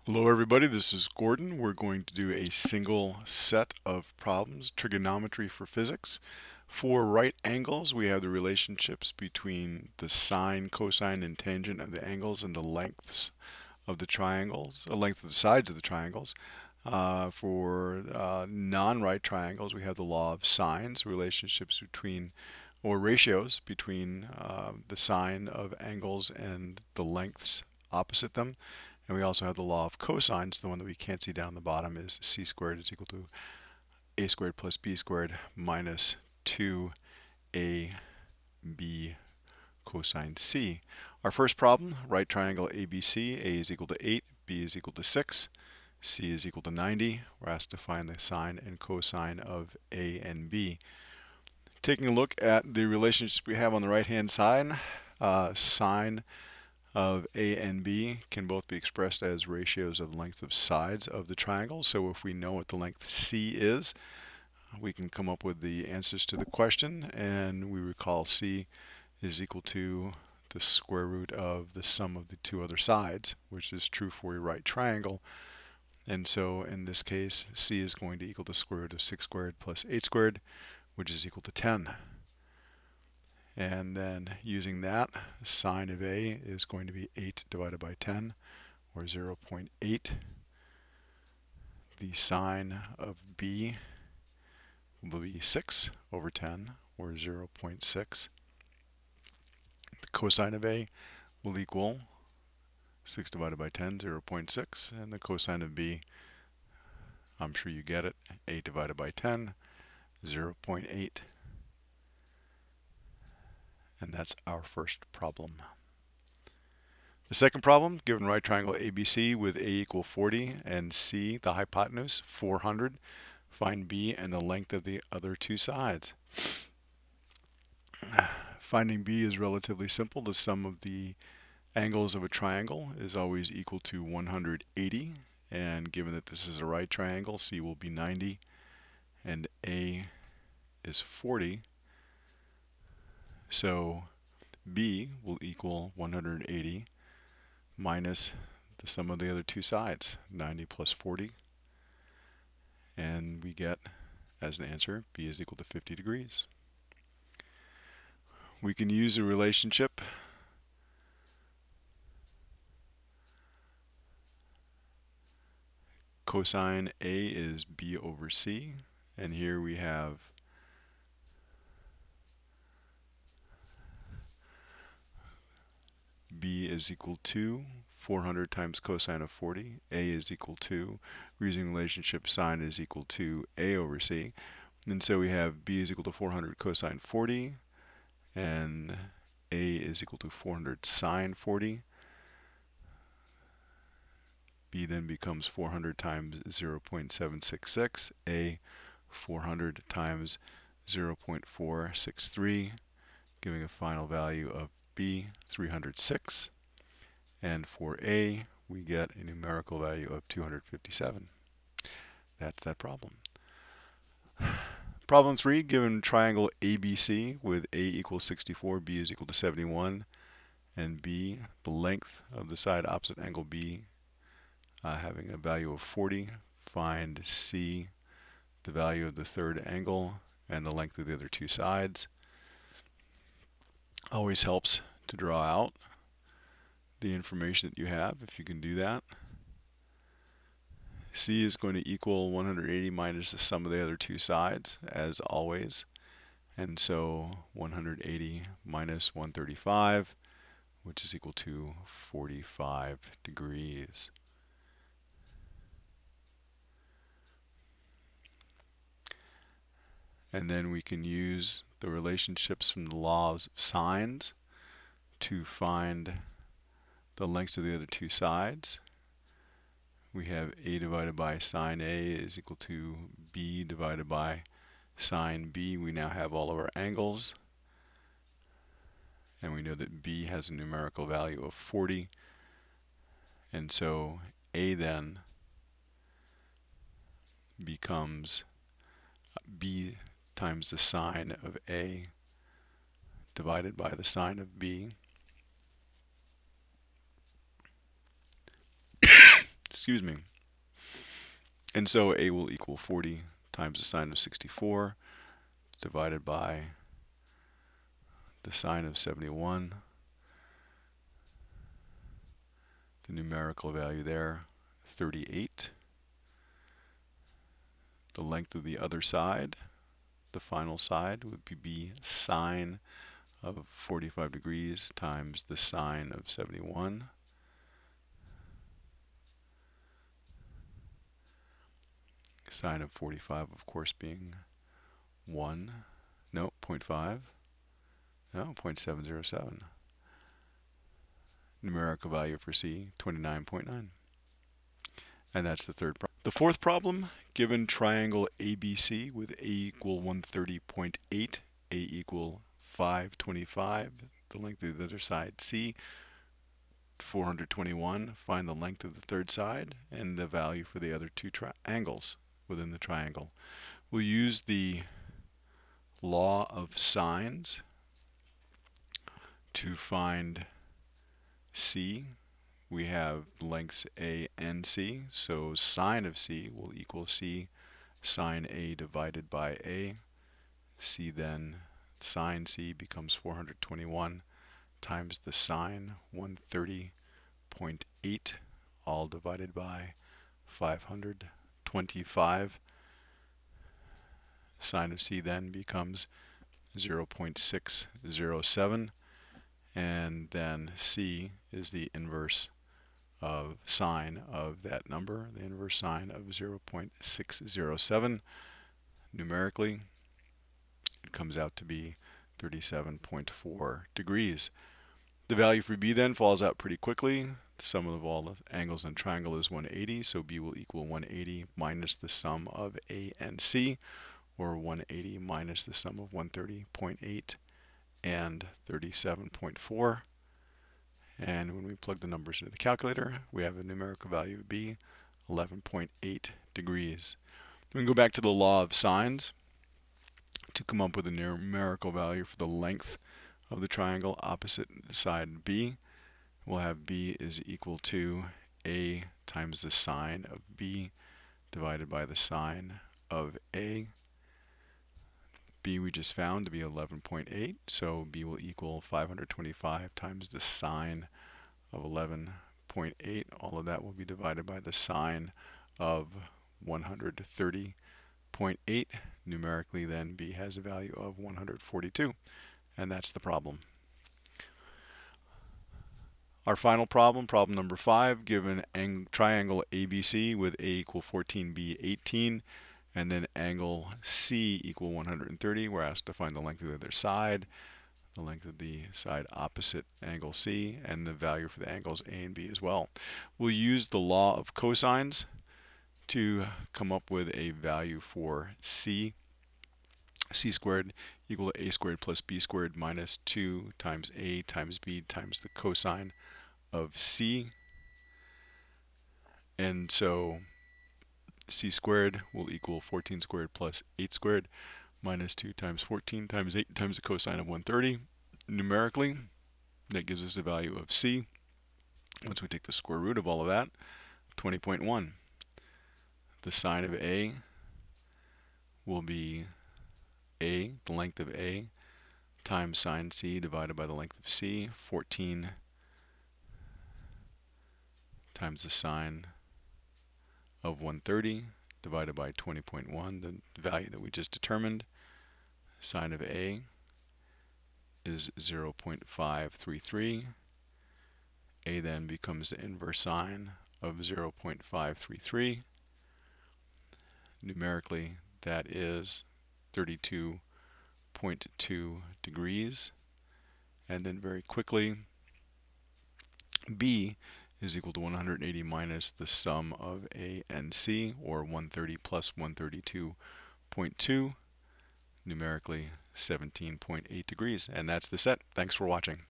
Hello everybody, this is Gordon. We're going to do a single set of problems, trigonometry for physics. For right angles, we have the relationships between the sine, cosine, and tangent of the angles and the lengths of the triangles, the length of the sides of the triangles. For non-right triangles, we have the law of sines, relationships between, or ratios between the sine of angles and the lengths opposite them. And we also have the law of cosines. The one that we can't see down the bottom is c squared is equal to a squared plus b squared minus 2ab cosine c. Our first problem, right triangle ABC, a is equal to 8, b is equal to 6, c is equal to 90. We're asked to find the sine and cosine of a and b. Taking a look at the relationships we have on the right-hand side, sine of A and B can both be expressed as ratios of the length of sides of the triangle. So if we know what the length C is, we can come up with the answers to the question, and we recall C is equal to the square root of the sum of the two other sides, which is true for a right triangle. And so in this case, C is going to equal the square root of 6 squared plus 8 squared, which is equal to 10. And then using that, sine of A is going to be 8 divided by 10, or 0.8. The sine of B will be 6 over 10, or 0.6. The cosine of A will equal 6 divided by 10, 0.6. And the cosine of B, I'm sure you get it, 8 divided by 10, 0.8. And that's our first problem. The second problem, given right triangle ABC with A equal 40 and C, the hypotenuse, 400, find B and the length of the other two sides. Finding B is relatively simple. The sum of the angles of a triangle is always equal to 180. And given that this is a right triangle, C will be 90 and A is 40. So B will equal 180 minus the sum of the other two sides, 90 plus 40. And we get, as an answer, B is equal to 50 degrees. We can use a relationship cosine A is B over C, and here we have B is equal to 400 times cosine of 40. A is equal to, we're using the relationship sine is equal to A over C. And so we have B is equal to 400 cosine 40, and A is equal to 400 sine 40. B then becomes 400 times 0.766, A 400 times 0.463, giving a final value of B 306. And for A, we get a numerical value of 257. That's that problem. Problem 3, given triangle ABC with A equals 64, B is equal to 71, and B, the length of the side opposite angle B, having a value of 40, find C, the value of the third angle, and the length of the other two sides. Always helps to draw out the information that you have, if you can do that. C is going to equal 180 minus the sum of the other two sides, as always. And so 180 minus 135, which is equal to 45 degrees. And then we can use the relationships from the laws of sines to find the lengths of the other two sides. We have A divided by sine A is equal to B divided by sine B. We now have all of our angles. And we know that B has a numerical value of 40. And so A then becomes B times the sine of A divided by the sine of B. excuse me. And so A will equal 40 times the sine of 64 divided by the sine of 71. The numerical value there, 38. The length of the other side, the final side, would be sine of 45 degrees times the sine of 71. Sine of 45, of course, being 1. No, 0.5. No, 0.707. Numerical value for C, 29.9. And that's the third problem. The fourth problem, given triangle ABC with A equal 130.8, A equal 525, the length of the other side C, 421, find the length of the third side and the value for the other two angles within the triangle. We'll use the law of sines to find C. We have lengths A and C, so sine of C will equal C sine A divided by A. C then, sine C becomes 421 times the sine 130.8, all divided by 525. Sine of C then becomes 0.607, and then C is the inverse of sine of that number, the inverse sine of 0.607. Numerically, it comes out to be 37.4 degrees. The value for B then falls out pretty quickly. The sum of all the angles in a triangle is 180, so B will equal 180 minus the sum of A and C, or 180 minus the sum of 130.8 and 37.4. And when we plug the numbers into the calculator, we have a numerical value of B, 11.8 degrees. We can go back to the law of sines to come up with a numerical value for the length of the triangle opposite side B. We'll have B is equal to A times the sine of B divided by the sine of A. B we just found to be 11.8, so B will equal 525 times the sine of 11.8. All of that will be divided by the sine of 130.8. Numerically then B has a value of 142, and that's the problem. Our final problem, problem number 5, given triangle ABC with A equal 14, B 18, and then angle C equal 130. We're asked to find the length of the other side, the length of the side opposite angle C, and the value for the angles A and B as well. We'll use the law of cosines to come up with a value for C. C squared equal to A squared plus B squared minus 2 times A times B times the cosine of C. And so C squared will equal 14 squared plus 8 squared minus 2 times 14 times 8 times the cosine of 130. Numerically, that gives us a value of C. Once we take the square root of all of that, 20.1. The sine of A will be A, the length of A, times sine C divided by the length of C, 14 times the sine of 130 divided by 20.1, the value that we just determined. Sine of A is 0.533. A then becomes the inverse sine of 0.533. Numerically, that is 32.2 degrees. And then very quickly, B is equal to 180 minus the sum of A and C, or 130 plus 132.2, numerically 17.8 degrees. And that's the set. Thanks for watching.